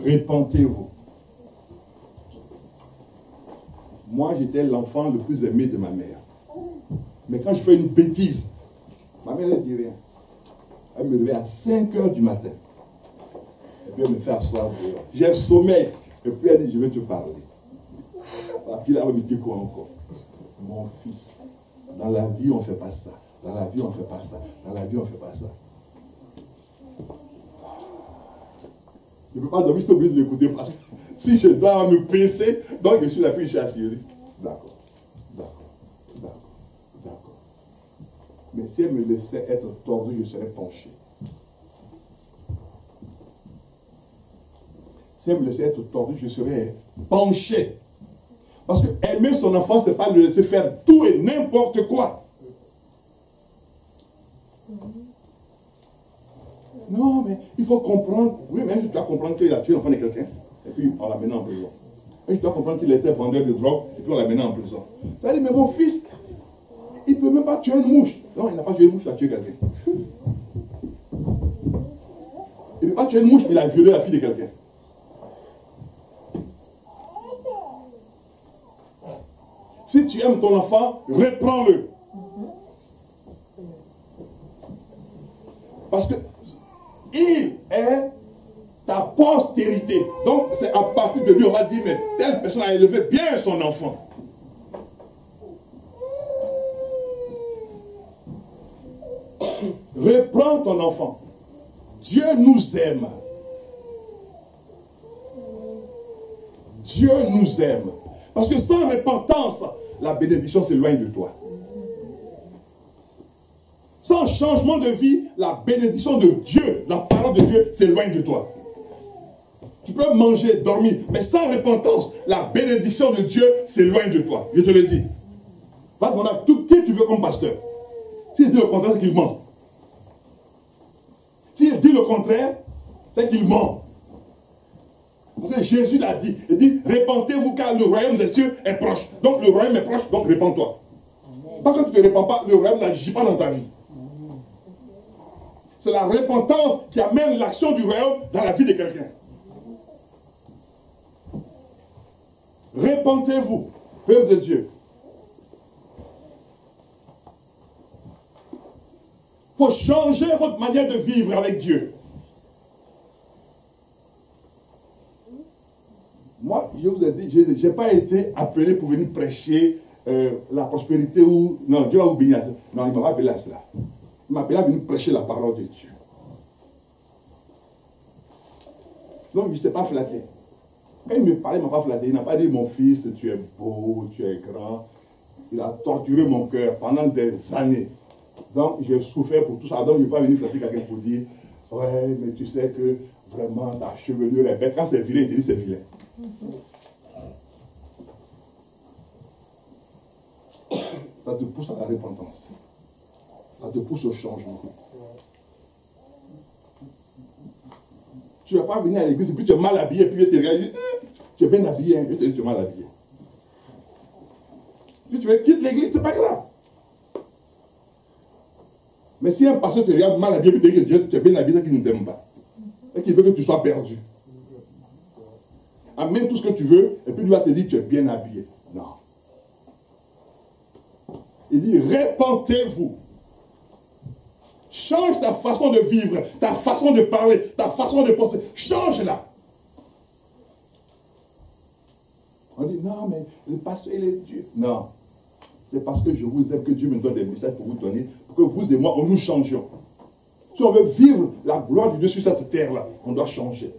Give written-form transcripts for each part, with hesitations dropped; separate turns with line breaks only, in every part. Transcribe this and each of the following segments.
Répentez-vous. Moi, j'étais l'enfant le plus aimé de ma mère. Mais quand je fais une bêtise, ma mère ne dit rien. Elle me réveille à 5 h du matin. Et puis elle me fait asseoir dehors. J'ai sommeil. Et puis elle dit, je vais te parler. Et puis là, elle me dit quoi encore? Mon fils, dans la vie, on ne fait pas ça. Dans la vie, on ne fait pas ça. Dans la vie, on ne fait pas ça. Je ne peux pas dormir, je suis obligé de l'écouter parce que si je dois me pincer, donc je suis la plus chassée. D'accord, d'accord, d'accord, d'accord. Mais si elle me laissait être tordu, je serais penché. Si elle me laissait être tordu, je serais penché. Parce que aimer son enfant, ce n'est pas le laisser faire tout et n'importe quoi. Non, mais il faut comprendre. Oui, mais tu dois comprendre qu'il a tué l'enfant de quelqu'un. Et puis on l'a mené en prison. Et tu dois comprendre qu'il était vendeur de drogue. Et puis on l'a mené en prison. Tu as dit, mais mon fils, il ne peut même pas tuer une mouche. Non, il n'a pas tué une mouche, il a tué quelqu'un. Il ne peut pas tuer une mouche, mais il a violé la fille de quelqu'un. Si tu aimes ton enfant, reprends-le. Parce que il est ta postérité. Donc, c'est à partir de lui, on va dire, mais telle personne a élevé bien son enfant. Reprends ton enfant. Dieu nous aime. Dieu nous aime. Parce que sans repentance, la bénédiction s'éloigne de toi. Sans changement de vie, la bénédiction de Dieu, la parole de Dieu s'éloigne de toi. Tu peux manger, dormir, mais sans repentance, la bénédiction de Dieu s'éloigne de toi. Je te le dis. Va demander à tout qui tu veux comme pasteur. S'il dit le contraire, c'est qu'il ment. S'il dit le contraire, c'est qu'il ment. Parce que Jésus l'a dit. Il dit, répentez-vous car le royaume des cieux est proche. Donc le royaume est proche, donc répands-toi. Parce que tu ne te répands pas, le royaume n'agit pas dans ta vie. C'est la repentance qui amène l'action du royaume dans la vie de quelqu'un. Repentez-vous, peuple de Dieu. Il faut changer votre manière de vivre avec Dieu. Moi, je vous ai dit, je n'ai pas été appelé pour venir prêcher la prospérité ou... Non, Dieu va vous bénir. Non, il ne m'a pas appelé à cela. Il m'a appelé à venir prêcher la parole de Dieu. Donc, il ne s'est pas flatté. Quand il me parlait, il ne m'a pas flatté. Il n'a pas dit, mon fils, tu es beau, tu es grand. Il a torturé mon cœur pendant des années. Donc, j'ai souffert pour tout ça. Donc, je ne vais pas venir flatter quelqu'un pour dire, ouais, mais tu sais que vraiment ta chevelure est belle. Quand c'est vilain, il te dit c'est vilain. Ça te pousse à la repentance. Ça te pousse au changement. Tu ne vas pas venir à l'église et puis tu es mal habillé, puis tu te regardes, tu es bien habillé, je te dis tu es mal habillé. Puis tu veux quitter l'église, c'est pas grave. Mais si un pasteur te regarde mal habillé, puis te dit que tu es bien habillé, c'est qu'il ne t'aime pas. Et qu'il veut que tu sois perdu. Amène tout ce que tu veux, et puis lui va te dire que tu es bien habillé. Non. Il dit, répentez-vous. Change ta façon de vivre, ta façon de parler, ta façon de penser. Change-la. On dit, non, mais le pasteur, il est Dieu. Non. C'est parce que je vous aime que Dieu me donne des messages pour vous donner, pour que vous et moi, on nous changions. Si on veut vivre la gloire de Dieu sur cette terre-là, on doit changer.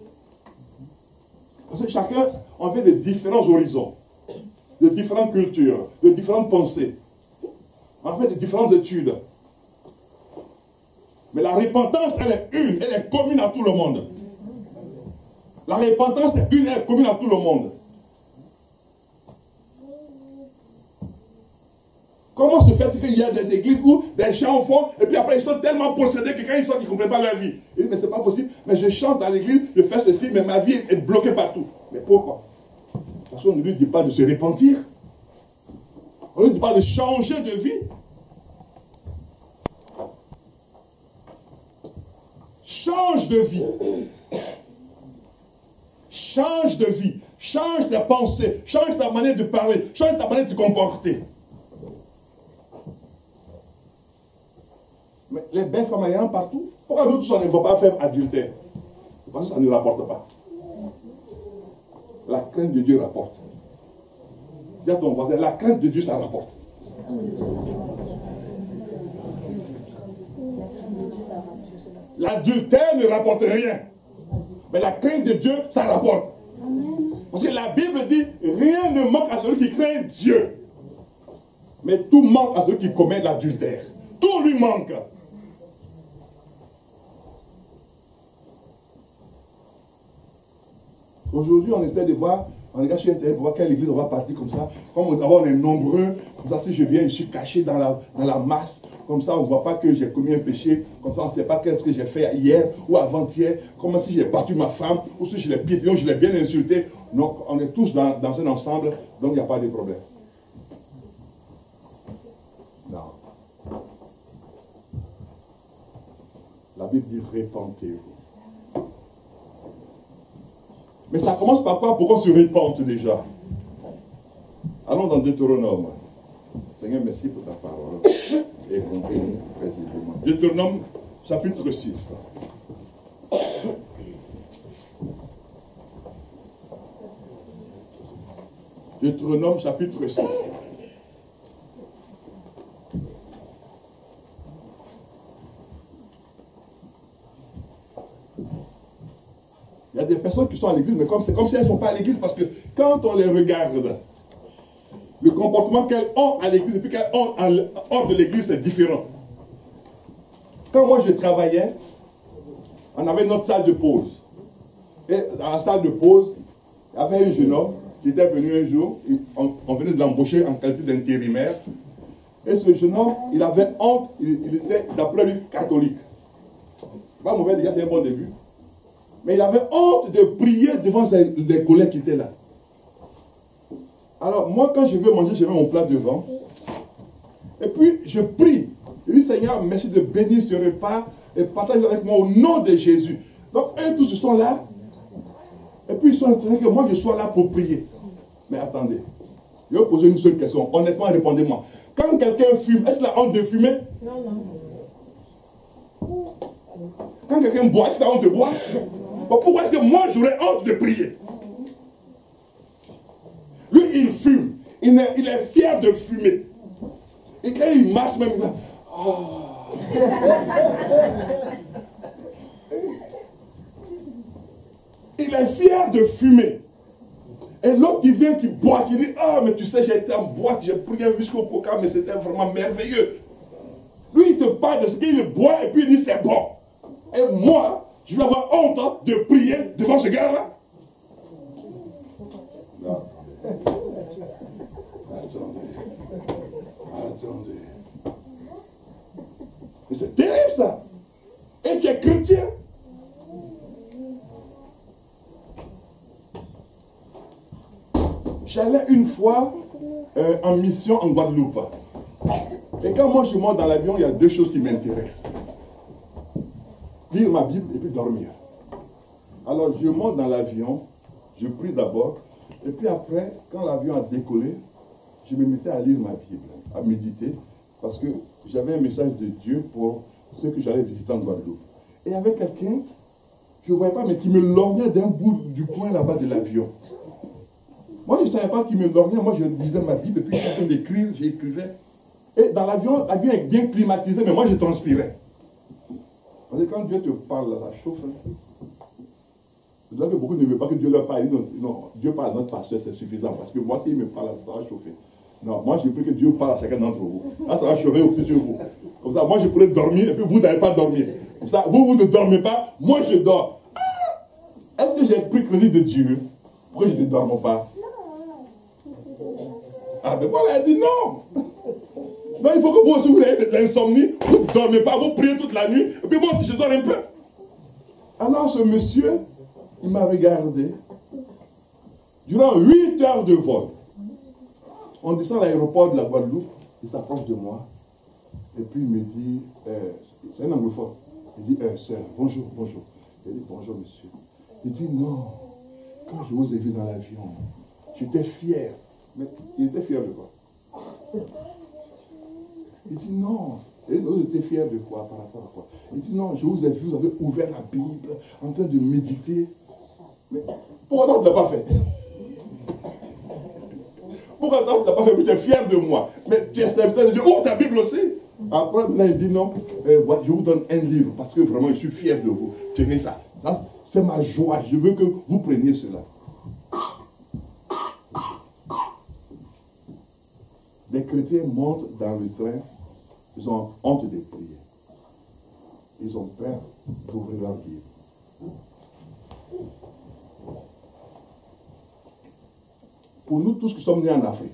Parce que chacun, on vient de différents horizons, de différentes cultures, de différentes pensées. On fait de différentes études. Mais la repentance, elle est une, elle est commune à tout le monde. La repentance est une, elle est commune à tout le monde. Comment se fait-il qu'il y a des églises où des gens font, et puis après ils sont tellement possédés que quand ils sortent, ils ne comprennent pas leur vie. Ils disent, mais c'est pas possible, mais je chante à l'église, je fais ceci, mais ma vie est bloquée partout. Mais pourquoi? Parce qu'on ne lui dit pas de se repentir. On ne lui dit pas de changer de vie. Change de vie. change de vie, change ta pensée, change ta manière de parler, change ta manière de te comporter. Mais les belles femmes, il y en a partout. Pourquoi nous tous, on ne va pas faire adultère? Parce que ça ne rapporte pas. La crainte de Dieu rapporte. Dis à ton voisin, la crainte de Dieu, ça rapporte. L'adultère ne rapporte rien. Mais la crainte de Dieu, ça rapporte. Parce que la Bible dit, rien ne manque à celui qui craint Dieu. Mais tout manque à celui qui commet l'adultère. Tout lui manque. Aujourd'hui, on essaie de voir, on regarde sur Internet pour voir quelle église on va partir comme ça. Comme d'abord on est nombreux, comme ça si je viens, je suis caché dans la masse. Comme ça on ne voit pas que j'ai commis un péché. Comme ça on ne sait pas qu'est-ce que j'ai fait hier ou avant-hier. Comme si j'ai battu ma femme, ou si je l'ai piétiné, ou je l'ai bien insulté. Donc on est tous dans un ensemble, donc il n'y a pas de problème. Non. La Bible dit répentez-vous. Mais ça commence par quoi? Pourquoi on se répente déjà? Allons dans Deutéronome. Seigneur, merci pour ta parole. Et comprenez paisiblement. Deutéronome, chapitre 6. Deutéronome, chapitre 6. Il y a des personnes qui sont à l'église, mais c'est comme si elles ne sont pas à l'église, parce que quand on les regarde, le comportement qu'elles ont à l'église et puis qu'elles ont hors de l'église, c'est différent. Quand moi je travaillais, on avait notre salle de pause. Et dans la salle de pause, il y avait un jeune homme qui était venu un jour, on venait de l'embaucher en qualité d'intérimaire. Et ce jeune homme, il avait honte, il était d'après lui catholique. C'est pas mauvais, déjà c'est un bon début. Mais il avait honte de prier devant les collègues qui étaient là. Alors, moi, quand je veux manger, je mets mon plat devant. Et puis, je prie. Je dis, Seigneur, merci de bénir ce repas et partage avec moi au nom de Jésus. Donc, eux tous, ils sont là. Et puis, ils sont étonnés que moi, je sois là pour prier. Mais attendez. Je vais vous poser une seule question. Honnêtement, répondez-moi. Quand quelqu'un fume, est-ce qu'il a honte de fumer? Non, non. Quand quelqu'un boit, est-ce qu'il a honte de boire? Bon, pourquoi est-ce que moi, j'aurais honte de prier? Lui, il fume. Il est fier de fumer. Et quand il marche même, il va... Oh. Il est fier de fumer. Et l'autre qui vient, qui boit, qui dit, ah, mais tu sais, j'ai été en boîte, j'ai pris jusqu'au coca, mais c'était vraiment merveilleux. Lui, il te parle de ce qu'il boit et puis il dit, c'est bon. Et moi, je vais avoir honte de prier devant ce gars-là. Non. Attendez. Mais c'est terrible ça. Et tu es chrétien. J'allais une fois en mission en Guadeloupe. Et quand moi je monte dans l'avion, il y a deux choses qui m'intéressent. Lire ma Bible et puis dormir. Alors je monte dans l'avion, je prie d'abord, et puis après, quand l'avion a décollé, je me mettais à lire ma Bible, à méditer, parce que j'avais un message de Dieu pour ceux que j'allais visiter en Guadeloupe. Et il y avait quelqu'un, je ne voyais pas, mais qui me lorgnait d'un bout du coin là-bas de l'avion. Moi, je ne savais pas qu'il me lorgnait, moi je lisais ma Bible, et puis je suis en train d'écrire, j'écrivais. Et dans l'avion est bien climatisé, mais moi je transpirais. Parce que quand Dieu te parle, là, ça chauffe. C'est vrai que beaucoup ne veulent pas que Dieu leur parle. Non, Dieu parle à notre pasteur, c'est suffisant. Parce que moi, s'il me parle, ça va chauffer. Non, moi, je prie que Dieu parle à chacun d'entre vous. Là, ça va chauffer au plus sur vous. Comme ça, moi, je pourrais dormir et puis vous n'allez pas dormir. Comme ça, vous ne dormez pas, moi, je dors. Ah, est-ce que j'ai pris crédit de Dieu? Pourquoi je ne dors pas? Ah, ben voilà, elle dit non. Non, il faut que vous aussi, vous ayez de l'insomnie, vous ne dormez pas, vous priez toute la nuit, et puis moi aussi, je dors un peu. Alors, ce monsieur, il m'a regardé. Durant 8 heures de vol, on descend à l'aéroport de la Guadeloupe, il s'approche de moi, et puis il me dit, c'est un anglophone, il dit, sœur, bonjour, bonjour. Il dit, bonjour, monsieur. Il dit, non, quand je vous ai vu dans l'avion, j'étais fier. Mais il était fier de quoi? Il dit non. Et vous étiez fier de quoi? Par rapport à quoi? Il dit non, je vous ai vu, vous avez ouvert la Bible, en train de méditer. Mais pourquoi tu ne l'as pas fait? Pourquoi tu ne l'as pas fait? Mais tu es fier de moi. Mais tu es serviteur de Dieu. Ouvre ta Bible aussi. Après, maintenant, il dit non, je vous donne un livre parce que vraiment, je suis fier de vous. Tenez ça. Ça c'est ma joie. Je veux que vous preniez cela. Les chrétiens montent dans le train. Ils ont honte de prier. Ils ont peur d'ouvrir leur Bible. Pour nous tous qui sommes nés en Afrique,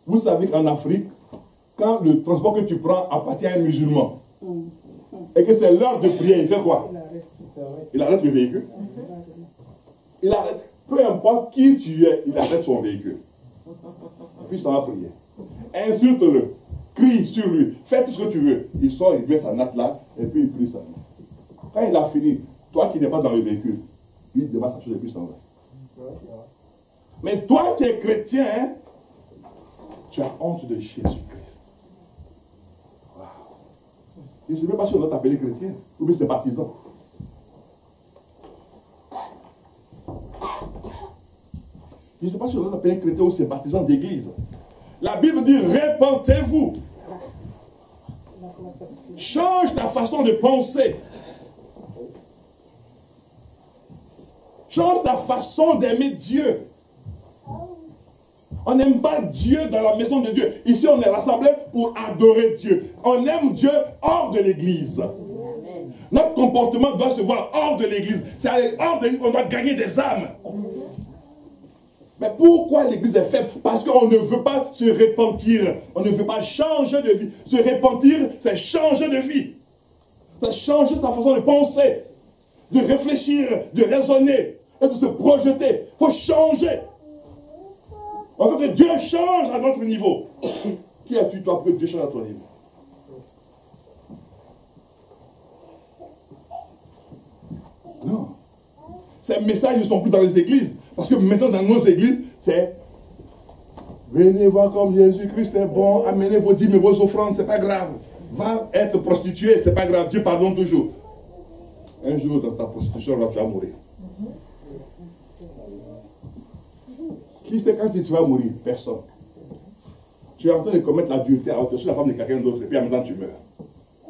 vous savez qu'en Afrique, quand le transport que tu prends appartient à un musulman, et que c'est l'heure de prière, il fait quoi? Il arrête le véhicule. Il arrête. Peu importe qui tu es, il arrête son véhicule. Et puis il s'en va prier. Insulte-le. Crie sur lui. Fais tout ce que tu veux. Il sort, il met sa natte là, et puis il prie ça. Quand il a fini, toi qui n'es pas dans le véhicule, lui il débat sa chose et puis il s'en va. Mais toi qui es chrétien, hein, tu as honte de Jésus-Christ. Wow. Je ne sais même pas si on doit t'appeler chrétien, ou bien c'est baptisant. Je ne sais pas si on doit t'appeler chrétien ou c'est baptisant d'église. La Bible dit, répentez-vous. Change ta façon de penser. Change ta façon d'aimer Dieu. On n'aime pas Dieu dans la maison de Dieu. Ici, on est rassemblés pour adorer Dieu. On aime Dieu hors de l'église. Notre comportement doit se voir hors de l'église. C'est hors de l'église qu'on doit gagner des âmes. Mais pourquoi l'église est faible? Parce qu'on ne veut pas se repentir. On ne veut pas changer de vie. Se repentir, c'est changer de vie. C'est changer sa façon de penser, de réfléchir, de raisonner et de se projeter. Il faut changer. On veut que Dieu change à notre niveau. Qui es-tu toi pour que Dieu change à ton niveau? Non. Ces messages ne sont plus dans les églises. Parce que maintenant dans nos églises, c'est venez voir comme Jésus-Christ est bon, amenez vos dîmes et vos offrandes, c'est pas grave. Va être prostitué, c'est pas grave, Dieu pardonne toujours. Un jour dans ta prostitution, là, tu vas mourir. Qui sait quand tu vas mourir? Personne. Tu es en train de commettre l'adultère sur la femme de quelqu'un d'autre et puis maintenant tu meurs.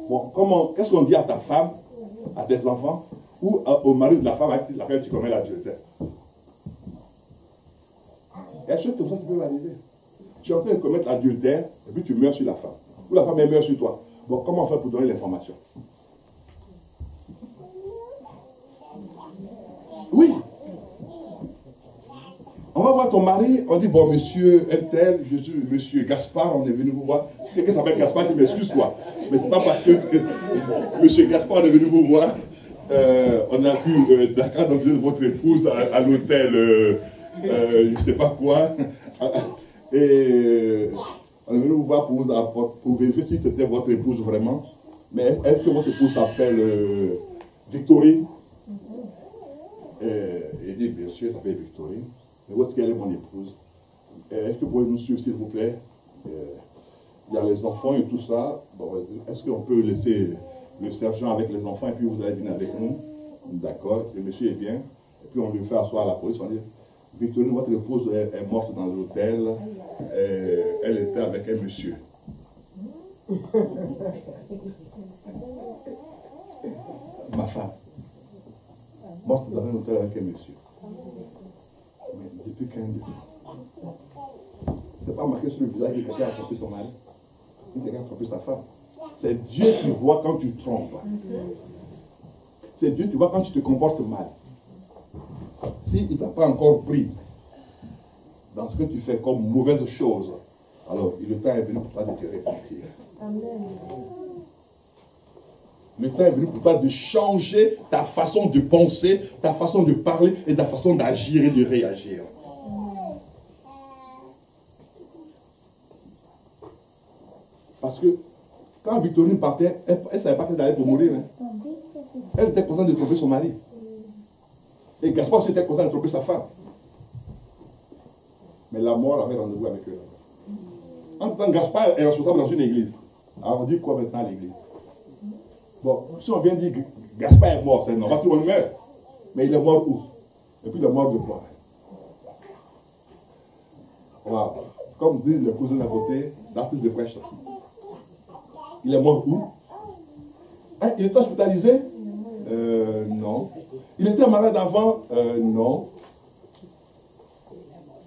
Bon, qu'est-ce qu'on dit à ta femme, à tes enfants, ou au mari de la femme avec laquelle tu commets l'adultère? Il y a des choses comme ça qui peuvent arriver. Tu es en train de commettre l'adultère et puis tu meurs sur la femme. Ou la femme meurt sur toi. Bon, comment on fait pour donner l'information? Oui. On va voir ton mari, on dit, bon, monsieur un tel, monsieur Gaspard, on est venu vous voir. Quelqu'un s'appelle Gaspard, il m'excuse quoi. Mais c'est pas parce que monsieur Gaspard est venu vous voir. On a vu Dakar, donc votre épouse à l'hôtel, je ne sais pas quoi. Et on est venu vous voir pour vérifier si c'était votre épouse vraiment. Mais est-ce que votre épouse s'appelle Victorine? Il dit, bien sûr, elle s'appelle Victorine. Mais où est-ce qu'elle est mon épouse? Est-ce que vous pouvez nous suivre, s'il vous plaît? Il y a les enfants et tout ça. Bon, est-ce qu'on peut laisser le sergent avec les enfants et puis vous allez venir avec nous? D'accord, le monsieur est bien. Et puis on lui fait asseoir à la police, on dit, Victorine, votre épouse est morte dans l'hôtel. Elle était avec un monsieur. Ma femme, morte dans un hôtel avec un monsieur. Mais depuis 15 ans, c'est pas marqué sur le visage que quelqu'un a trompé son mari, que quelqu'un a trompé sa femme. C'est Dieu qui voit quand tu trompes. C'est Dieu qui voit quand tu te comportes mal. S'il ne t'a pas encore pris dans ce que tu fais comme mauvaise chose, alors le temps est venu pour toi de te repentir. Le temps est venu pour toi de changer ta façon de penser, ta façon de parler et ta façon d'agir et de réagir. Parce que quand Victorine partait, elle ne savait pas qu'elle allait pour mourir. Hein. Elle était contente de trouver son mari. Et Gaspard aussi était content de tromper sa femme. Mais la mort avait rendez-vous avec eux. En tout temps, Gaspard est responsable dans une église. Alors on dit quoi maintenant à l'église? Bon, si on vient dire que Gaspard est mort, c'est normal, tout le monde meurt. Mais il est mort où? Et puis il est mort de quoi? Wow. Comme disent les cousins d'à côté, that is the question. Il est mort où? Hein, il était hospitalisé? Non. Il était malade avant? Non.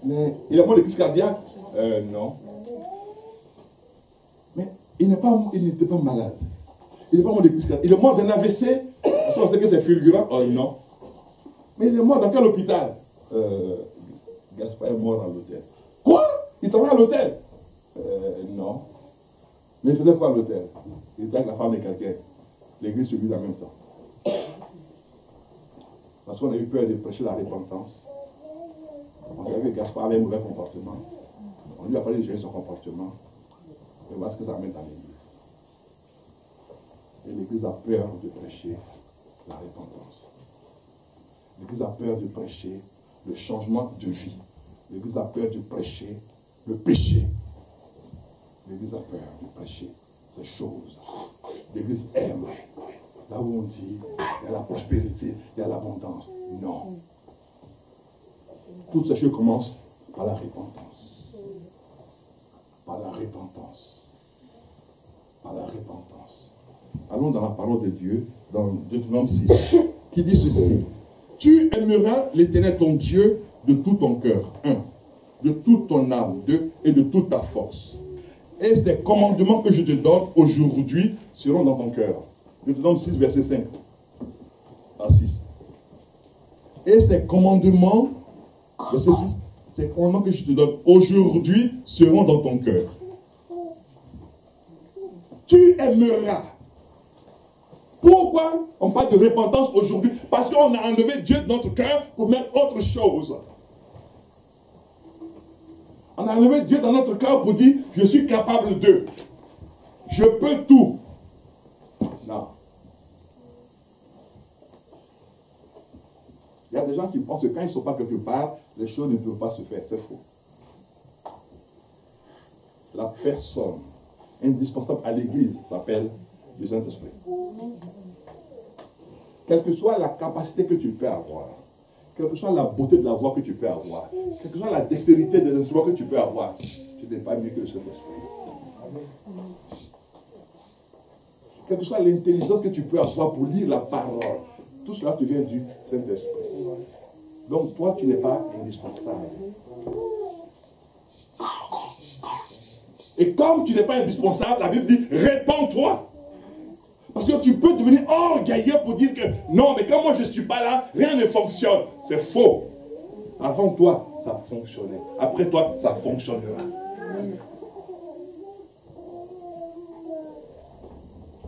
Mais il est mort de crise cardiaque? Non. Mais il n'était pas malade. Il n'est pas mort de crise cardiaque. Il est mort d'un AVC? Parce qu'on sait que c'est fulgurant? Non. Mais il est mort dans quel hôpital? Gaspard est mort à l'hôtel. Quoi? Il travaille à l'hôtel? Non. Mais il faisait quoi à l'hôtel? Il était avec la femme de quelqu'un. L'église se vide en même temps. Parce qu'on a eu peur de prêcher la repentance. On savait que Gaspard avait un mauvais comportement. On lui a parlé de gérer son comportement. Et voilà ce que ça amène dans l'église. Et l'église a peur de prêcher la repentance. L'église a peur de prêcher le changement de vie. L'église a peur de prêcher le péché. L'église a peur de prêcher ces choses. L'église aime. Là où on dit, il y a la prospérité, il y a l'abondance. Non. Toutes ces choses commencent par la repentance. Par la repentance. Par la repentance. Allons dans la parole de Dieu, dans Deutéronome 6, qui dit ceci. Tu aimeras l'Éternel ton Dieu de tout ton cœur. 1. De toute ton âme. 2. Et de toute ta force. Et ces commandements que je te donne aujourd'hui seront dans ton cœur. Deutéronome 6, verset 5 à 6. Et ces commandements, verset 6, ces commandements que je te donne aujourd'hui seront dans ton cœur. Tu aimeras. Pourquoi on parle de repentance aujourd'hui? Parce qu'on a enlevé Dieu de notre cœur pour mettre autre chose. On a enlevé Dieu dans notre cœur pour dire, je suis capable de. Je peux tout. Non. Il y a des gens qui pensent que quand ils ne sont pas quelque part, les choses ne peuvent pas se faire. C'est faux. La personne indispensable à l'église s'appelle le Saint-Esprit. Quelle que soit la capacité que tu peux avoir, quelle que soit la beauté de la voix que tu peux avoir, quelle que soit la dextérité des instruments que tu peux avoir, tu n'es pas mieux que le Saint-Esprit. Quelle que soit l'intelligence que tu peux avoir pour lire la parole, tout cela te vient du Saint-Esprit. Donc toi, tu n'es pas indispensable. Et comme tu n'es pas indispensable, la Bible dit, répands-toi. Parce que tu peux devenir orgueilleux pour dire que non, mais quand moi je ne suis pas là, rien ne fonctionne. C'est faux. Avant toi, ça fonctionnait. Après toi, ça fonctionnera.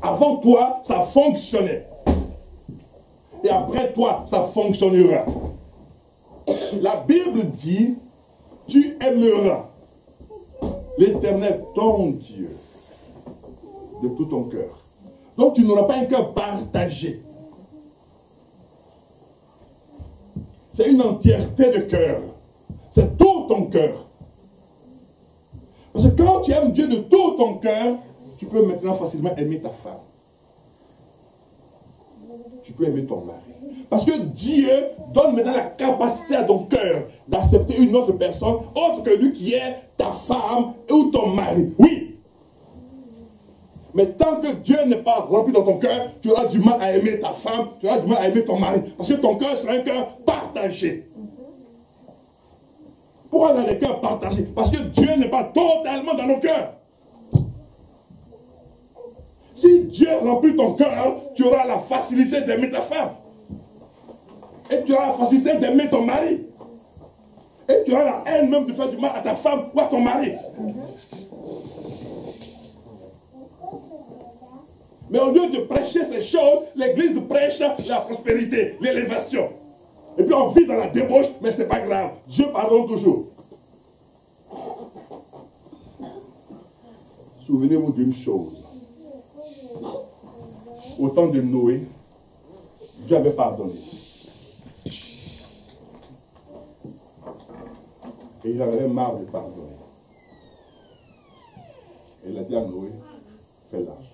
Avant toi, ça fonctionnait. Et après toi, ça fonctionnera. La Bible dit, tu aimeras l'Éternel, ton Dieu, de tout ton cœur. Donc tu n'auras pas un cœur partagé. C'est une entièreté de cœur. C'est tout ton cœur. Parce que quand tu aimes Dieu de tout ton cœur, tu peux maintenant facilement aimer ta femme. Tu peux aimer ton mari. Parce que Dieu donne maintenant la capacité à ton cœur d'accepter une autre personne autre que lui qui est ta femme ou ton mari. Oui. Mais tant que Dieu n'est pas rempli dans ton cœur, tu auras du mal à aimer ta femme, tu auras du mal à aimer ton mari. Parce que ton cœur sera un cœur partagé. Pourquoi on a des cœurs partagés? Parce que Dieu n'est pas totalement dans nos cœurs. Si Dieu remplit ton cœur, tu auras la facilité d'aimer ta femme. Et tu auras la facilité d'aimer ton mari. Et tu auras la haine même de faire du mal à ta femme ou à ton mari. Mais au lieu de prêcher ces choses, l'église prêche la prospérité, l'élévation. Et puis on vit dans la débauche, mais ce n'est pas grave. Dieu pardonne toujours. Souvenez-vous d'une chose. Au temps de Noé, Dieu avait pardonné. Et il en avait marre de pardonner. Et il a dit à Noé, fais l'arche.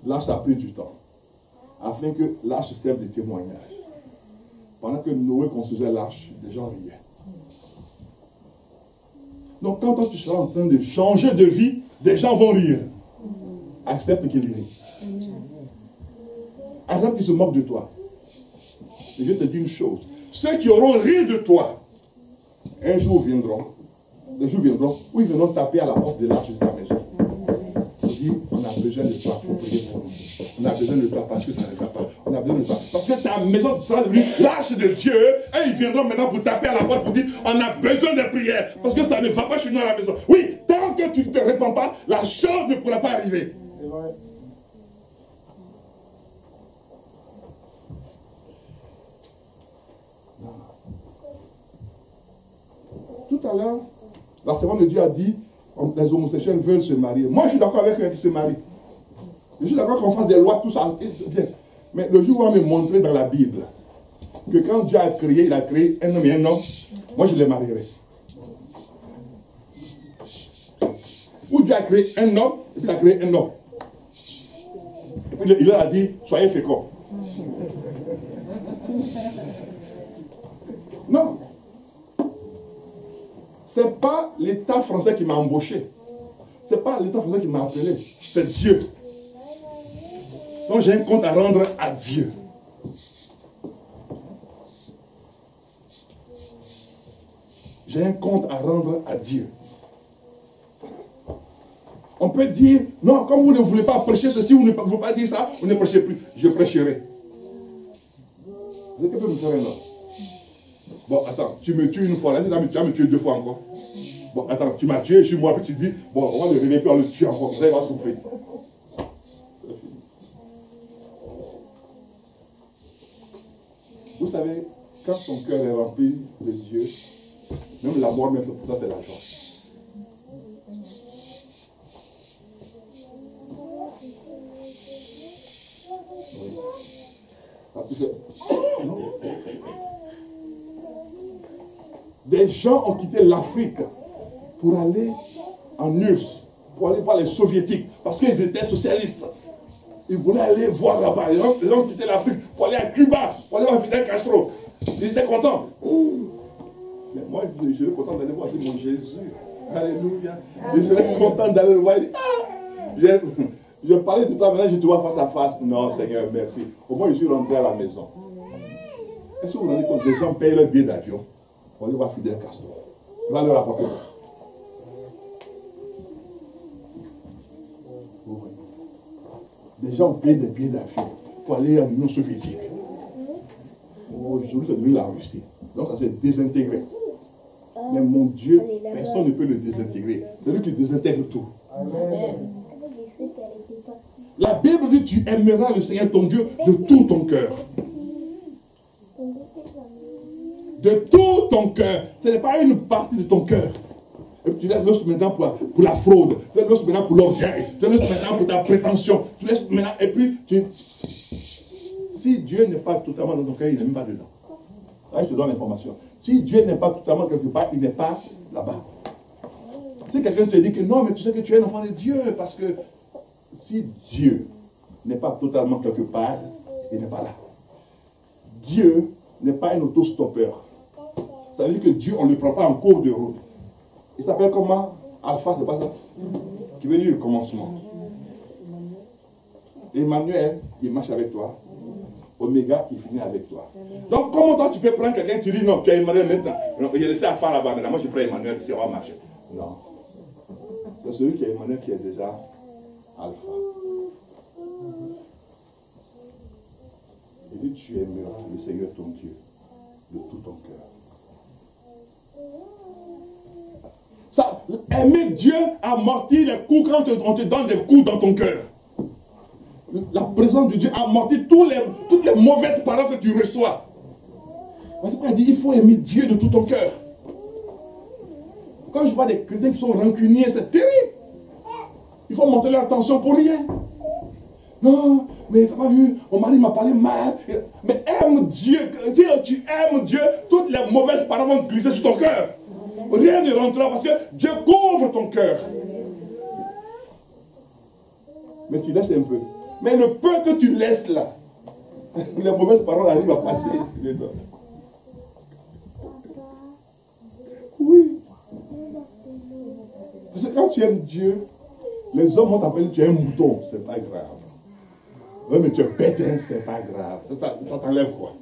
L'arche a pris du temps, afin que l'arche serve de témoignage. Pendant que Noé construisait l'arche, les gens riaient. Donc quand toi tu seras en train de changer de vie, des gens vont rire. Accepte qu'ils rient. Accepte qu'ils se moquent de toi. Et je te dis une chose. Ceux qui auront ri de toi, un jour viendront. Des jours viendront où ils viendront taper à la porte de l'arche de ta maison. Ils disent, on a besoin de toi pour prier pour nous. On a besoin de toi parce que ça ne va pas. On a besoin de toi. Parce que ta maison sera devenue l'arche de Dieu. Et ils viendront maintenant pour taper à la porte pour dire, on a besoin de prières. Parce que ça ne va pas chez nous à la maison. Oui, tant que tu ne te répands pas, la chose ne pourra pas arriver. C'est vrai. Tout à l'heure, la servante de Dieu a dit, les homosexuels veulent se marier. Moi, je suis d'accord avec eux qui se marient. Je suis d'accord qu'on fasse des lois, tout ça, bien. Mais le jour où on va me montrer dans la Bible que quand Dieu a créé, il a créé un homme et un homme, moi je les marierai. Où Dieu a créé un homme, et puis il a créé un homme. Et puis il leur a dit, soyez féconds. Non. Ce n'est pas l'État français qui m'a embauché. Ce n'est pas l'État français qui m'a appelé. C'est Dieu. Donc j'ai un compte à rendre à Dieu. J'ai un compte à rendre à Dieu. On peut dire, non, comme vous ne voulez pas prêcher ceci, vous ne voulez pas dire ça, vous ne prêchez plus. Je prêcherai. Vous êtes capable de me faire un autre. Bon, attends, tu me tues une fois, là, tu vas me tuer deux fois encore. Bon, attends, tu m'as tué, je suis moi, puis tu dis, bon, on va le réveiller, puis on le tue encore, ça, il va souffrir. Vous savez, quand ton cœur est rempli de Dieu, même la mort, même pour toi, c'est la joie. Non. Des gens ont quitté l'Afrique pour aller en URSS, pour aller voir les soviétiques, parce qu'ils étaient socialistes. Ils voulaient aller voir là-bas. Les gens ont quitté l'Afrique pour aller à Cuba, pour aller voir Fidel Castro. Ils étaient contents. Mais moi, je serais content d'aller voir mon Jésus. Alléluia. Je serais content d'aller le voir. Je parlais de toi, maintenant je te vois face à face. Non, Seigneur, merci. Au moins, je suis rentré à la maison. Est-ce que vous vous rendez compte que les gens payent leur billet d'avion pour aller voir Fidel Castro? Il va leur apporter. Des gens payent des billets d'avion pour aller en Union soviétique. Aujourd'hui, c'est devenu la Russie. Donc, ça s'est désintégré. Mais mon Dieu, personne ne peut le désintégrer. C'est lui qui désintègre tout. Amen. La Bible dit, tu aimeras le Seigneur ton Dieu de tout ton cœur. De tout ton cœur. Ce n'est pas une partie de ton cœur. Et puis tu laisses l'os maintenant pour la fraude. Tu laisses l'os maintenant pour l'orgueil. Tu laisses maintenant pour ta prétention. Tu laisses maintenant. Et puis, si Dieu n'est pas totalement dans ton cœur, il n'est même pas dedans. Là, je te donne l'information. Si Dieu n'est pas totalement quelque part, il n'est pas là-bas. Si quelqu'un te dit que non, mais tu sais que tu es un enfant de Dieu, parce que si Dieu n'est pas totalement quelque part, il n'est pas là. Dieu n'est pas un autostoppeur. Ça veut dire que Dieu, on ne le prend pas en cours de route. Il s'appelle comment? Alpha, c'est pas ça? Qui veut dire le commencement. Emmanuel, il marche avec toi. Oméga, il finit avec toi. Donc, comment toi tu peux prendre quelqu'un qui dit non, tu as Emmanuel maintenant. J'ai laissé Alpha là-bas, maintenant moi je prends Emmanuel, si on va marcher. Non. C'est celui qui a Emmanuel qui est déjà Alpha. Il dit, tu aimeras le Seigneur ton Dieu de tout ton cœur. Ça, aimer Dieu amortit les coups quand on te donne des coups dans ton cœur. La présence de Dieu amortit toutes les mauvaises paroles que tu reçois. Parce qu'il dit, il faut aimer Dieu de tout ton cœur. Quand je vois des chrétiens qui sont rancuniers, c'est terrible. Il faut monter leur attention pour rien. Non, Mais tu n'as pas vu, mon mari m'a parlé mal. Mais aime Dieu. Si tu aimes Dieu, toutes les mauvaises paroles vont glisser sur ton cœur. Rien ne rentrera parce que Dieu couvre ton cœur. Mais tu laisses un peu. Mais le peu que tu laisses là, les mauvaises paroles arrivent à passer dedans. Oui. Parce que quand tu aimes Dieu, les hommes vont t'appeler tu es un mouton, c'est pas grave. Oui, mais tu es bête, hein, c'est pas grave. Ça t'enlève quoi?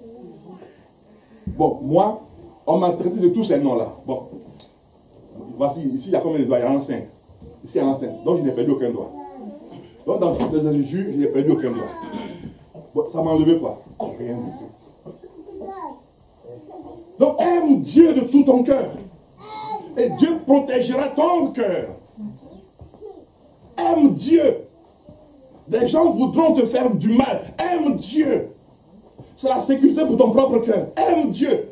Bon, moi, on m'a traité de tous ces noms-là. Bon, voici, ici il y a combien de doigts? Il y en a 5. Ici il y en a 5. Donc je n'ai perdu aucun doigt. Donc dans toutes les injures, je n'ai perdu aucun doigt. Bon, ça m'a enlevé quoi? Rien du tout. Donc aime Dieu de tout ton cœur. Et Dieu protégera ton cœur. Aime Dieu. Des gens voudront te faire du mal. Aime Dieu. C'est la sécurité pour ton propre cœur. Aime Dieu.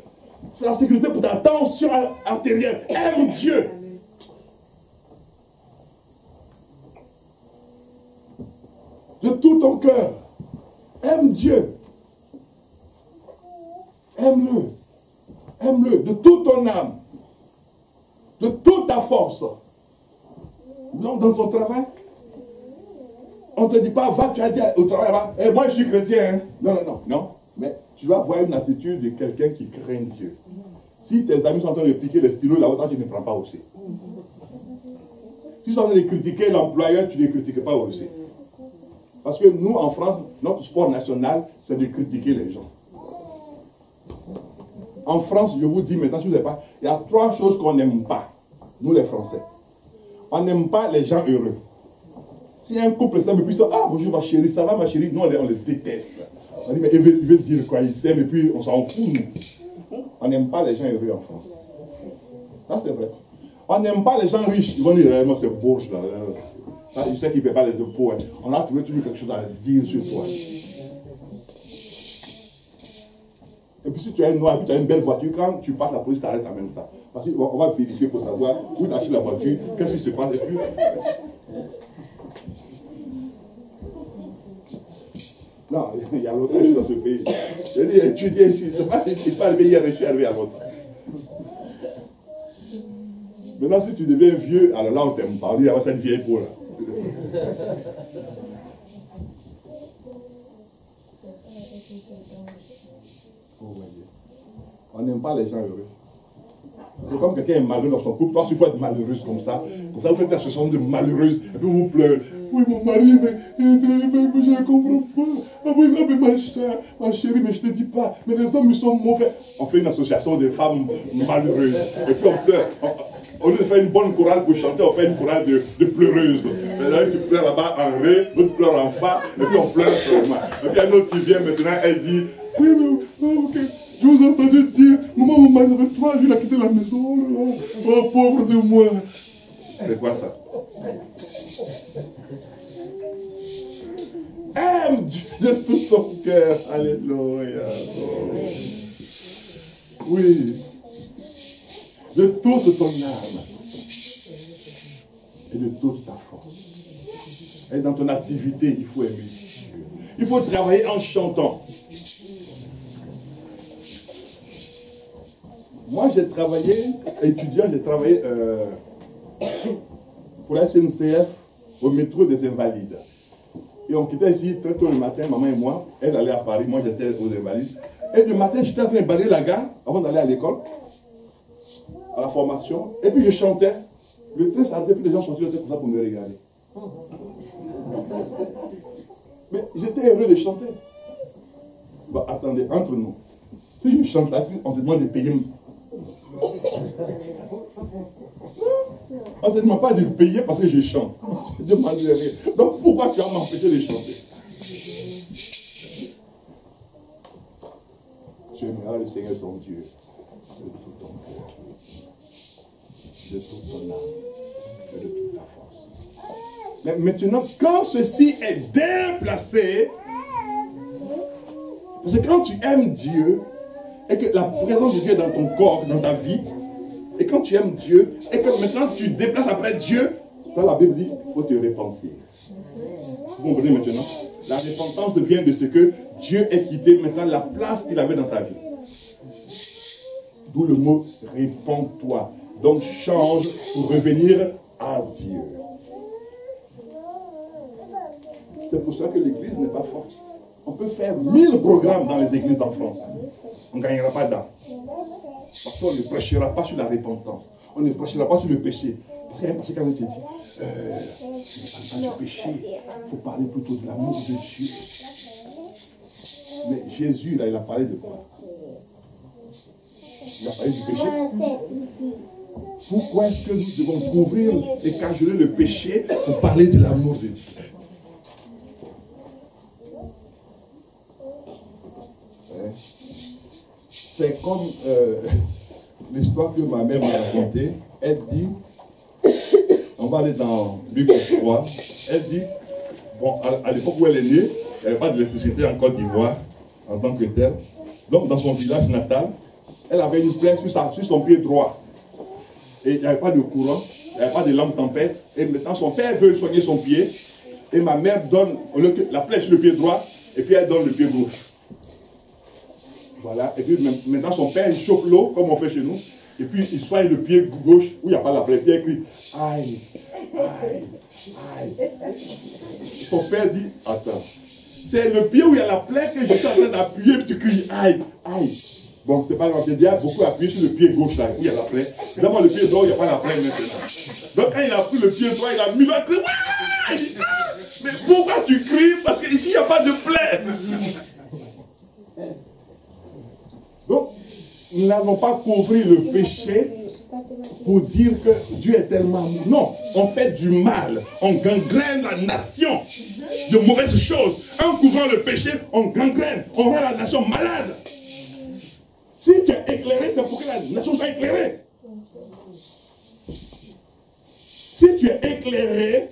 C'est la sécurité pour ta tension artérielle. Aime Dieu. De tout ton cœur. Aime Dieu. Aime-le. Aime-le de toute ton âme. De toute ta force. Donc dans ton travail, on ne te dit pas, va, tu as dit au travail, va, hey, moi je suis chrétien. Hein. Non, non, non, non. Mais tu dois avoir une attitude de quelqu'un qui craint Dieu. Si tes amis sont en train de piquer les stylos, là-haut, tu ne prends pas aussi. Si ils sont en train de critiquer l'employeur, tu ne les critiques pas aussi. Parce que nous, en France, notre sport national, c'est de critiquer les gens. En France, je vous dis maintenant, si vous ne savez pas, il y a 3 choses qu'on n'aime pas, nous les Français. On n'aime pas les gens heureux. Si un couple s'aime et puis ça, ah bonjour ma chérie, ça va ma chérie, nous on les déteste. On dit mais il veut dire quoi, il s'aime et puis on s'en fout nous. On n'aime pas les gens heureux en France. Ça c'est vrai. On n'aime pas les gens riches, ils vont dire, moi c'est bourge là. Ça, je sais qu'il ne paie pas les impôts. Hein. On a trouvé toujours quelque chose à dire sur toi. Et puis si tu as une noire, et puis tu as une belle voiture, quand tu passes, la police t'arrête en même temps. Parce qu'on va vérifier pour savoir où tu as acheté la voiture, qu'est-ce qui se passe. Et puis... Non, il y a longtemps que je suis dans ce pays. J'ai dit, étudier ici, je ne suis pas arrivé hier, je suis arrivé à longtemps. Maintenant, si tu deviens vieux, alors là, on t'aime pas. On dit, cette vieille peau là. On n'aime pas les gens heureux. C'est comme quelqu'un est malheureux dans son couple, toi, il faut être malheureuse comme ça. Comme ça, vous faites la situation de malheureuse, et puis vous pleurez. Oui, mon mari, mais je ne comprends pas. Ah oui, mais ma chérie, mais je ne te dis pas. Mais les hommes, ils sont mauvais. On fait une association de femmes malheureuses. Et puis on pleure. Au lieu de faire une bonne chorale pour chanter, on fait une chorale de pleureuses. Là, qui pleure là-bas en ré, l'autre pleure en fa, et puis on pleure seulement. Et puis il y a une autre qui vient maintenant, elle dit, oui, mais ok. Je vous ai entendu dire, maman, mon mari, ça fait 3 jours, il a quitté la maison. Oh, pauvre de moi. C'est quoi ça? Aime Dieu de tout ton cœur. Alléluia. Oui. De toute ton âme. Et de toute ta force. Et dans ton activité, il faut aimer Dieu. Il faut travailler en chantant. Moi, j'ai travaillé, étudiant, j'ai travaillé pour la SNCF au métro des Invalides. Et on quittait ici très tôt le matin, maman et moi. Elle allait à Paris, moi j'étais aux Invalides. Et le matin, j'étais en train de balayer la gare avant d'aller à l'école, à la formation. Et puis je chantais. Le train s'arrêtait, puis les gens sortaient comme ça pour me regarder. Mais j'étais heureux de chanter. Bah, attendez, entre nous. Si je chante là, on te demande de payer. On ne te demande pas de payer parce que je chante. Je demande rien. Donc pourquoi tu vas m'empêcher de chanter? Tu aimeras le Seigneur ton Dieu de tout ton cœur, de toute ton âme, et de toute ta force. Mais maintenant, quand ceci est déplacé, parce que quand tu aimes Dieu, et que la présence de Dieu est dans ton corps, dans ta vie, et quand tu aimes Dieu, et que maintenant tu déplaces après Dieu, ça la Bible dit, il faut te repentir. Vous comprenez maintenant? La repentance vient de ce que Dieu ait quitté maintenant la place qu'il avait dans ta vie. D'où le mot répands-toi. Donc change pour revenir à Dieu. C'est pour cela que l'église n'est pas forte. On peut faire 1000 programmes dans les églises en France. On ne gagnera pas d'âme. Parce qu'on ne prêchera pas sur la repentance. On ne prêchera pas sur le péché. Parce que quand même te dit, ne parle pas du péché. Il faut parler plutôt de l'amour de Dieu. Mais Jésus, là, il a parlé de quoi? Il a parlé du péché. Pourquoi est-ce que nous devons couvrir et cajoler le péché pour parler de l'amour de Dieu? C'est comme l'histoire que ma mère m'a racontée. Elle dit, on va aller dans Luc 3, elle dit, bon, à l'époque où elle est née, il n'y avait pas d'électricité en Côte d'Ivoire, en tant que telle. Donc, dans son village natal, elle avait une plaie sur son pied droit. Et il n'y avait pas de courant, il n'y avait pas de lampe tempête. Et maintenant, son père veut soigner son pied. Et ma mère donne la plaie sur le pied droit, et puis elle donne le pied gauche. Voilà, et puis maintenant son père il chauffe l'eau, comme on fait chez nous, et puis il soigne le pied gauche, où il n'y a pas la plaie, puis il crie, aïe, aïe, aïe. Son père dit, attends, c'est le pied où il y a la plaie que je suis en train d'appuyer, puis tu cries, aïe, aïe. Bon, c'est pas grave, j'ai déjà beaucoup appuyé sur le pied gauche, là, où il y a la plaie. D'abord le pied droit, il n'y a pas la plaie maintenant. Donc quand il a pris le pied droit, il a mis le cri, il dit, ah, mais pourquoi tu cries? Parce qu'ici, il n'y a pas de plaie. Donc, nous n'avons pas couvert le péché pour dire que Dieu est tellement amour. Non, on fait du mal. On gangrène la nation de mauvaises choses. En couvrant le péché, on gangrène. On rend la nation malade. Si tu es éclairé, c'est pour que la nation soit éclairée. Si tu es éclairé,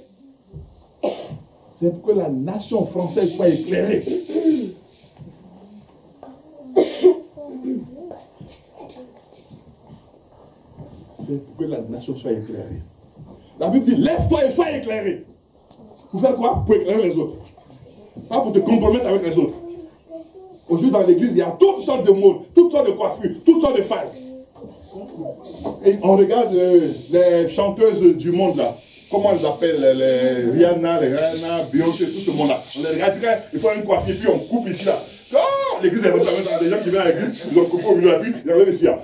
c'est pour que la nation française soit éclairée. C'est pour que la nation soit éclairée. La Bible dit, lève-toi et sois éclairé. Pour faire quoi? Pour éclairer les autres. Pas pour te compromettre avec les autres. Aujourd'hui dans l'église, il y a toutes sortes de modes, toutes sortes de coiffures, toutes sortes de phases. Et on regarde les chanteuses du monde là. Comment on les appelle? Les Rihanna, Beyoncé, tout ce monde là. On les regarde, il faut une coiffure, puis on coupe ici là. Oh, l'église est dans des gens qui viennent à l'église, ils ont coupé au milieu de la vie, ils arrivent ici là.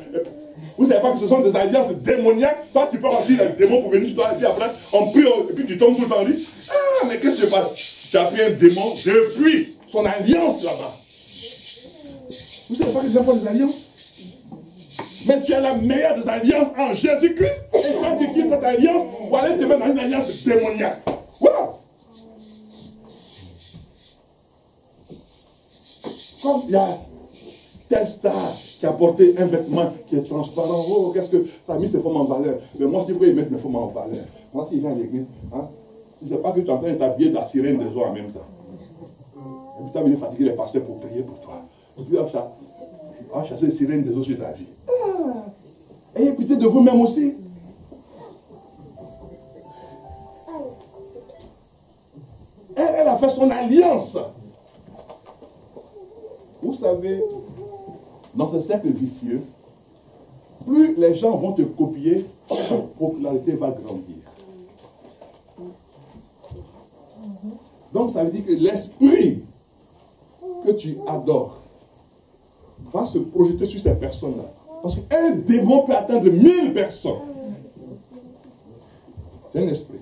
Vous ne savez pas que ce sont des alliances démoniaques. Toi, tu peux aussi les démons pour venir sur toi. Et puis après, on prie, et puis tu tombes tout le temps. On dit, ah, mais qu'est-ce qui se passe? Tu as pris un démon depuis son alliance là-bas. Vous ne savez pas que les gens font des alliances? Mais tu as la meilleure des alliances en Jésus-Christ. Et quand tu quittes cette alliance, pour aller te mettre dans une alliance démoniaque. Voilà. Comme il y a tel star qui a porté un vêtement qui est transparent. Oh, qu'est-ce que ça a mis ses formes en valeur. Mais moi, si je veux mettre mes formes en valeur, moi, si je viens à l'église, hein, je ne sais pas que tu es en train de t'habiller de la sirène des eaux en même temps. Et puis tu as venu fatiguer les pasteurs pour prier pour toi. Et puis tu vas chasser les sirènes des eaux sur ta vie. Ah, ayez pitié de vous-même aussi. Elle a fait son alliance. Vous savez, dans ce cercle vicieux, plus les gens vont te copier, ta popularité va grandir. Donc ça veut dire que l'esprit que tu adores va se projeter sur ces personnes-là. Parce qu'un démon peut atteindre 1000 personnes. C'est un esprit.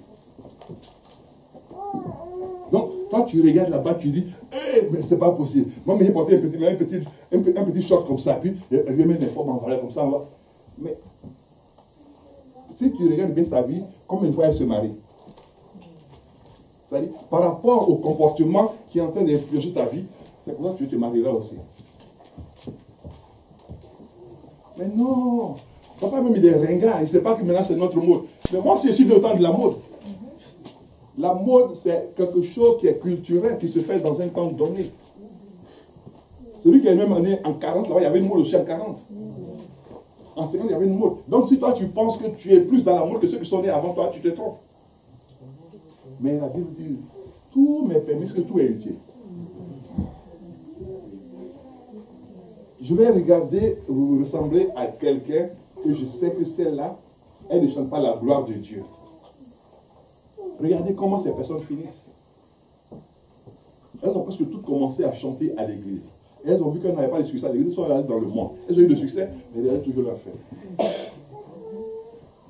Donc, toi, tu regardes là-bas, tu dis, hey, mais c'est pas possible. Moi, j'ai porté un petit short comme ça, puis je vais mettre des formes en valeur comme ça. Mais, si tu regardes bien sa vie, combien de fois elle se marie? C'est-à-dire, par rapport au comportement qui est en train d'influencer ta vie, c'est pour ça que tu te marieras aussi. Mais non, papa même il est ringard, il ne sait pas que maintenant c'est notre mode. Mais moi aussi je suis au temps de la mode. La mode c'est quelque chose qui est culturel, qui se fait dans un temps donné. Celui qui est même né en 40, là-bas il y avait une mode aussi en 40. En 50 il y avait une mode. Donc si toi tu penses que tu es plus dans la mode que ceux qui sont nés avant toi, tu te trompes. Mais la Bible dit, tout m'est permis, que tout est utile. je vais regarder, vous ressemblez à quelqu'un que je sais que celle-là, elle ne chante pas la gloire de Dieu. Regardez comment ces personnes finissent. Elles ont presque toutes commencé à chanter à l'église. Et elles ont vu qu'elles n'avaient pas de succès à l'église, elles sont allées dans le monde. Elles ont eu de succès, mais elles ont toujours leur fin.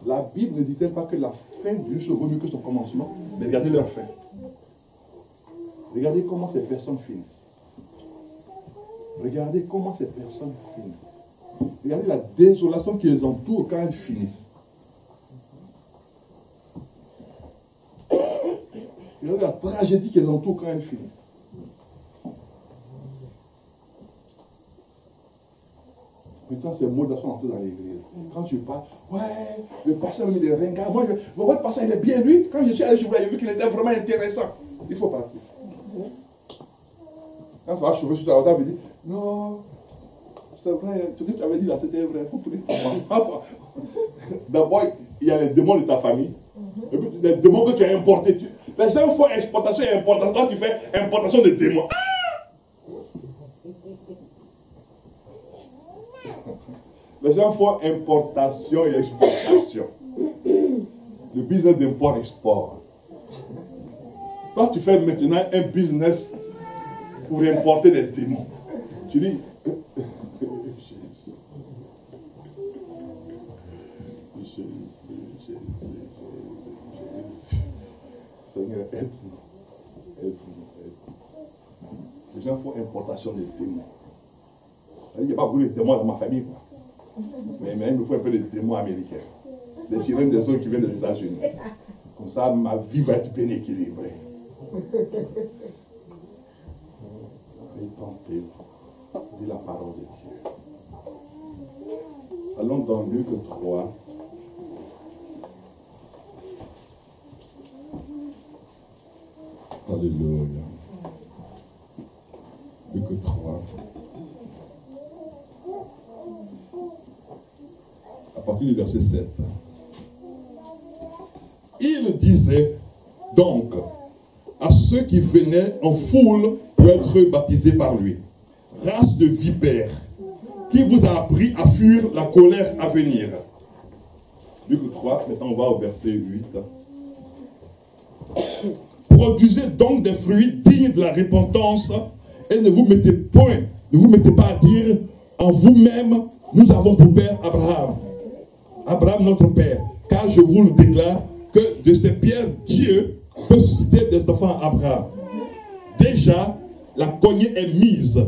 La Bible ne dit-elle pas que la fin d'une chose vaut mieux que son commencement? Mais regardez leur fin. Regardez comment ces personnes finissent. Regardez comment ces personnes finissent. Regardez la désolation qui les entoure quand elles finissent. Regardez la tragédie qui les entoure quand elles finissent. Maintenant, ces mots-là sont entrés dans l'église. Quand tu parles, ouais, le pasteur il est ringard. Moi, votre pasteur il est bien, lui. Quand je suis allé chez vous, j'ai vu qu'il était vraiment intéressant. Il faut partir. Quand ça va chauffer sur ta route, il dit, non, c'est vrai, tout ce que tu avais dit là, c'était vrai. Il faut tout dire. D'abord, il y a les démons de ta famille. Et puis, les démons que tu as importés. Les gens font exportation et importation. Quand tu fais importation de démons. Les gens font importation et exportation. Le business d'import-export. Toi, tu fais maintenant un business pour importer des démons. Tu dis, Seigneur, aide-nous. Aide-nous. Les gens font importation des démons. Il n'y a pas beaucoup de démons dans ma famille, quoi. Mais il me faut un peu de démons américains. Les sirènes des autres qui viennent des États-Unis. Comme ça, ma vie va être bien équilibrée. Répentez-vous. Dis la parole de Dieu. Allons dans Luc 3. Alléluia. Luc 3. À partir du verset 7. Il disait donc à ceux qui venaient en foule pour être baptisés par lui, race de vipères, qui vous a appris à fuir la colère à venir. Luc 3, maintenant on va au verset 8. Produisez donc des fruits dignes de la repentance et ne vous mettez pas à dire en vous-même, nous avons pour père Abraham. Abraham notre père, car je vous le déclare que de ces pierres, Dieu peut susciter des enfants à Abraham. Déjà, la cognée est mise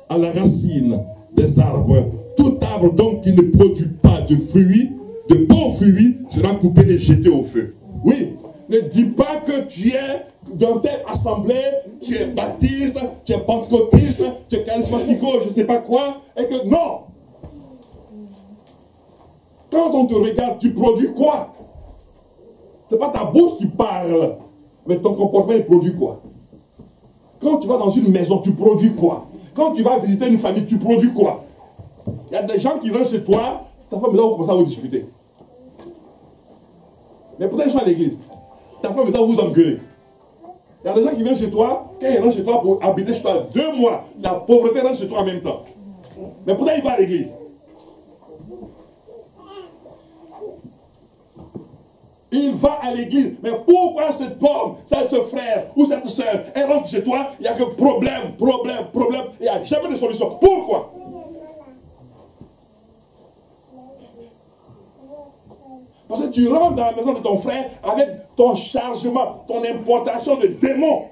à la racine des arbres. Tout arbre donc qui ne produit pas de fruits, de bons fruits, sera coupé et jeté au feu. Oui, ne dis pas que tu es dans telle assemblée, tu es baptiste, tu es pentecôtiste, tu es charismatico, je ne sais pas quoi, et que non. Quand on te regarde, tu produis quoi? Ce n'est pas ta bouche qui parle, mais ton comportement, il produit quoi? Quand tu vas dans une maison, tu produis quoi? Quand tu vas visiter une famille, tu produis quoi? Il y a des gens qui rentrent chez toi, ta femme va commencer à vous discuter. Mais peut-être ils sont à l'église. Ta femme va vous engueuler. Il y a des gens qui viennent chez toi, quand ils rentrent chez toi pour habiter chez toi 2 mois, la pauvreté rentre chez toi en même temps. Mais pourtant il va à l'église. Il va à l'église. Mais pourquoi cet homme, ce frère ou cette soeur, elle rentre chez toi, il n'y a que problème, il n'y a jamais de solution. Pourquoi? Parce que tu rentres dans la maison de ton frère avec ton chargement, ton importation de démons.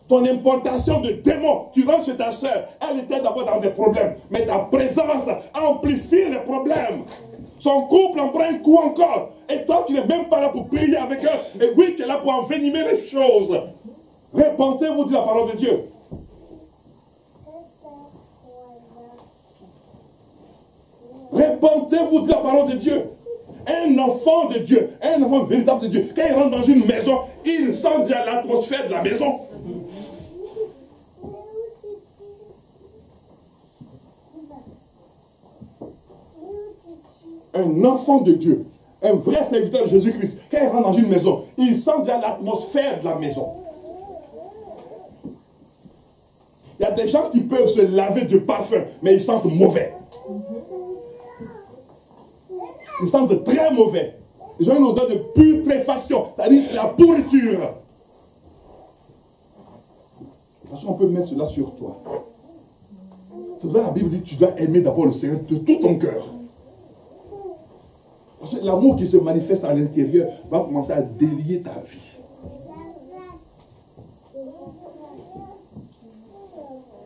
Ton importation de démons. Tu rentres chez ta soeur, elle était d'abord dans des problèmes, mais ta présence amplifie les problèmes. Son couple en prend un coup encore. Et toi, tu n'es même pas là pour prier avec eux. Et oui, tu es là pour envenimer les choses. Repentez-vous, dit la parole de Dieu. Repentez-vous, dit la parole de Dieu. Un enfant de Dieu, un enfant véritable de Dieu, quand il rentre dans une maison, il sent déjà l'atmosphère de la maison. Un enfant de Dieu, un vrai serviteur de Jésus-Christ, quand il rentre dans une maison, il sent déjà l'atmosphère de la maison. a des gens qui peuvent se laver de parfum, mais ils sentent mauvais. Ils sentent très mauvais. Ils ont une odeur de putréfaction, c'est-à-dire la pourriture. Parce qu'on peut mettre cela sur toi. C'est vrai, la Bible dit que tu dois aimer d'abord le Seigneur de tout ton cœur. Parce que l'amour qui se manifeste à l'intérieur va commencer à délier ta vie.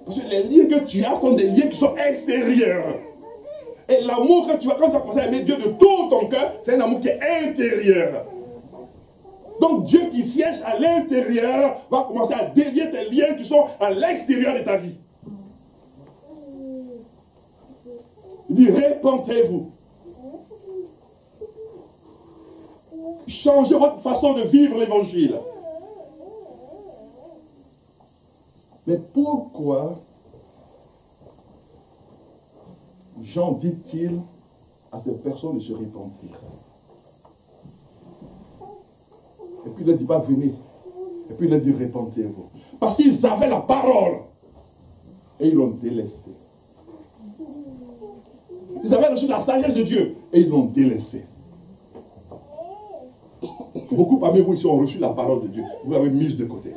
Parce que les liens que tu as sont des liens qui sont extérieurs. Et l'amour que tu as, quand tu vas commencer à aimer Dieu de tout ton cœur, c'est un amour qui est intérieur. Donc Dieu qui siège à l'intérieur va commencer à délier tes liens qui sont à l'extérieur de ta vie. Il dit, répentez-vous. Changez votre façon de vivre l'évangile. Mais pourquoi Jean dit-il à ces personnes de se repentir? Et puis il a dit, bah venez. Et puis il a dit, repentez-vous. Parce qu'ils avaient la parole. Et ils l'ont délaissée. Ils avaient reçu la sagesse de Dieu. Et ils l'ont délaissée. Beaucoup parmi vous ici ont reçu la parole de Dieu. Vous l'avez mise de côté.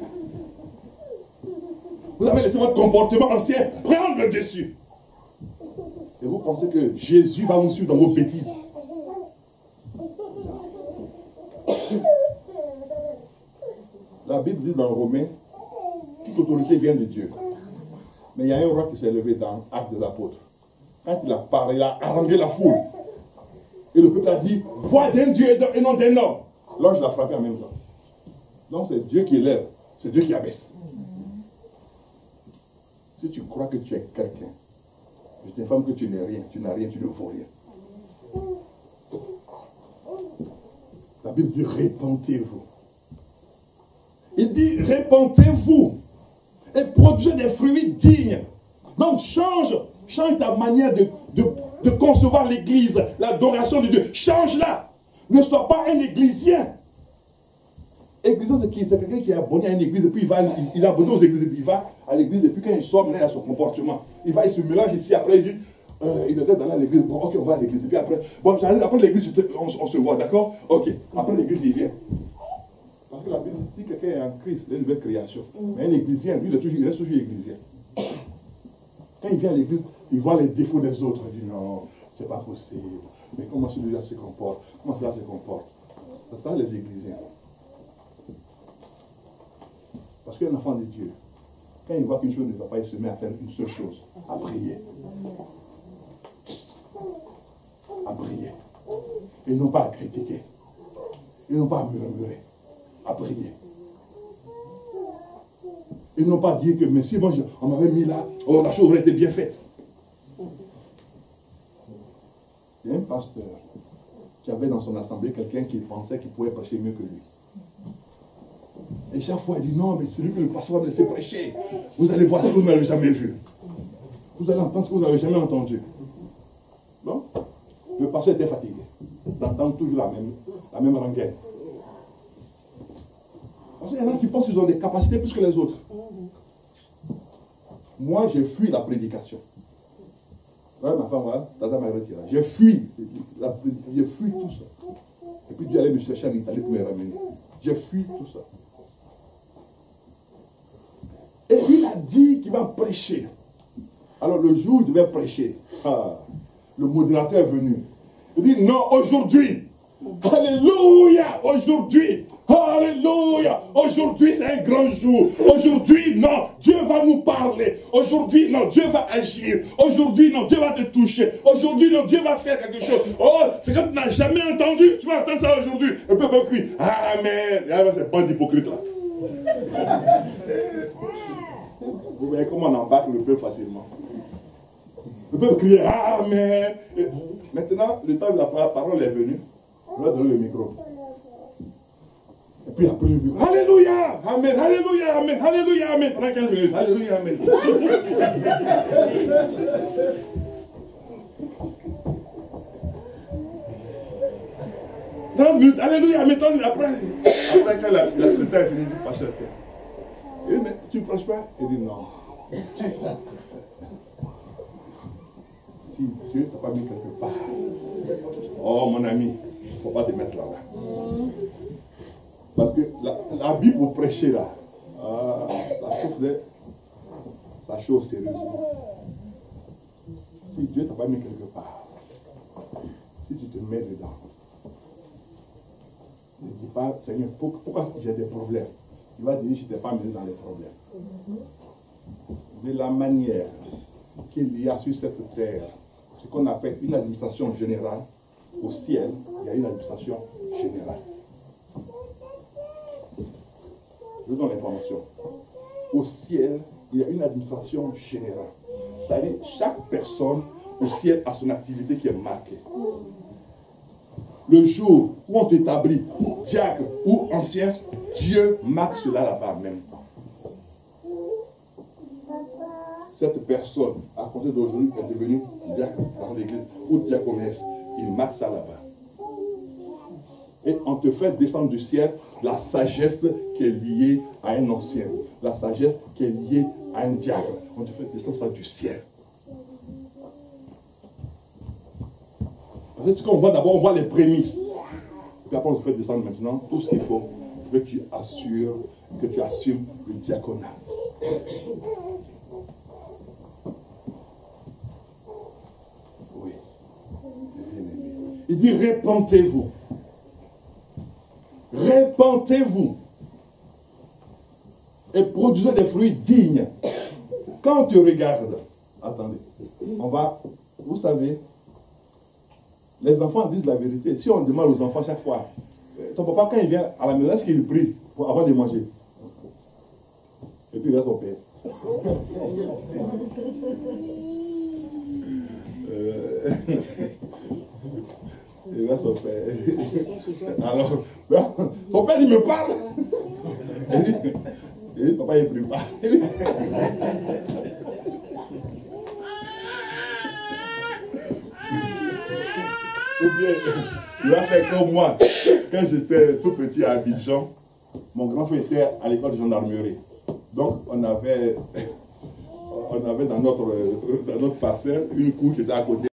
Vous avez laissé votre comportement ancien prendre le dessus. Et vous pensez que Jésus va vous suivre dans vos bêtises. La Bible dit dans Romains, toute autorité vient de Dieu. Mais il y a un roi qui s'est levé dans l'Acte des Apôtres. Quand il a parlé, il a harangué la foule. Et le peuple a dit, voix d'un Dieu et non d'un homme. L'ange l'a frappé en même temps. Donc c'est Dieu qui élève, c'est Dieu qui abaisse. Si tu crois que tu es quelqu'un, je t'informe que tu n'es rien, tu n'as rien, tu ne vaux rien. La Bible dit, répentez-vous. Il dit, répentez-vous et produisez des fruits dignes. Donc change ta manière de concevoir l'église, l'adoration de Dieu. Change-la. Ne sois pas un églisien. Églisien, c'est quelqu'un qui est abonné à une église, et puis il est abonné aux églises, et puis il va à l'église, et puis quand il sort, maintenant il a son comportement. Il se mélange ici, après il dit, il est d'aller à l'église, bon ok, on va à l'église, et puis après, bon j'arrive, après l'église, on se voit, d'accord? Ok, après l'église, il vient. Parce que la Bible dit, si quelqu'un est en Christ, il est une nouvelle création. Mais un églisien, lui, il reste toujours églisien. Quand il vient à l'église, il voit les défauts des autres, il dit, non, c'est pas possible. Mais comment celui-là se comporte? Comment celui-là se comporte? C'est ça les églysiens. Parce qu'un enfant de Dieu, quand il voit qu'une chose ne va pas, il se met à faire une seule chose, à prier. À prier. Et non pas à critiquer. Et non pas à murmurer. À prier. Et non pas à dire que, mais si bon, on m'avait mis là, oh, la chose aurait été bien faite. Il y a un pasteur qui avait dans son assemblée quelqu'un qui pensait qu'il pouvait prêcher mieux que lui. Et chaque fois, il dit, non, mais c'est lui que le pasteur va me laisser prêcher. Vous allez voir ce que vous n'avez jamais vu. Vous allez entendre ce que vous n'avez jamais entendu. Bon, le pasteur était fatigué d'entendre toujours la même rengaine. Parce qu'il y en a qui pensent qu'ils ont des capacités plus que les autres. Moi, j'ai fui la prédication. Voilà ma femme, voilà, Tata Margaret qui est là. J'ai fui tout ça. Et puis Dieu allait me chercher en Italie pour me ramener. J'ai fui tout ça. Et il a dit qu'il va prêcher. Alors le jour où il devait prêcher, le modérateur est venu. Il dit non, aujourd'hui. Alléluia, aujourd'hui, alléluia, aujourd'hui c'est un grand jour, aujourd'hui non, Dieu va nous parler, aujourd'hui non, Dieu va agir, aujourd'hui non, Dieu va te toucher, aujourd'hui non, Dieu va faire quelque chose, oh, c'est que tu n'as jamais entendu, tu vas entendre ça aujourd'hui, le peuple crie, amen, c'est pas d'hypocrite là. Vous voyez comment on embarque le peuple facilement. Le peuple crie, amen. Et maintenant, le temps de la parole est venu. On va donner le micro. Et puis après le micro. Alléluia, amen, alléluia, amen, alléluia, amen. Pendant 15 minutes, alléluia, amen. 30 minutes, alléluia, amen. Après quand le temps est fini, il dit, pasteur, mais tu ne prêches pas? Il dit non. Si Dieu ne t'a pas mis quelque part, oh mon ami, il ne faut pas te mettre là-bas. Parce que la Bible pour prêcher là, ça chauffe sérieusement. Si Dieu ne t'a pas mis quelque part, si tu te mets dedans, ne dis pas, Seigneur, pourquoi j'ai des problèmes? Il va dire, je ne t'ai pas mis dans les problèmes. De la manière qu'il y a sur cette terre, ce qu'on appelle une administration générale, au ciel, il y a une administration générale. Je vous donne l'information. Au ciel, il y a une administration générale. C'est-à-dire, chaque personne au ciel a son activité qui est marquée. Le jour où on t'établit diacre ou ancien, Dieu marque cela là-bas en même temps. Cette personne, à compter d'aujourd'hui, est devenue diacre dans l'église ou diaconesse. Il marque ça là-bas. Et on te fait descendre du ciel la sagesse qui est liée à un ancien. La sagesse qui est liée à un diacre. On te fait descendre ça du ciel. Parce que ce qu'on voit d'abord, on voit les prémices. Puis après, on te fait descendre maintenant tout ce qu'il faut pour que tu assures, que tu assumes le diaconat. Oui. Bien-aimé. Il dit, répentez-vous. Répentez-vous. Et produisez des fruits dignes. Quand on te regarde, attendez, on va, vous savez, les enfants disent la vérité. Si on demande aux enfants chaque fois, ton papa quand il vient à la maison, est-ce qu'il prie avant de manger? Et puis il reste son père. Il reste son père. Alors, son père il me parle. Il dit, papa il prie pas. Ou bien, il a fait comme moi. Quand j'étais tout petit à Abidjan, mon grand frère était à l'école de gendarmerie. Donc, on avait dans notre parcelle une cour qui était à côté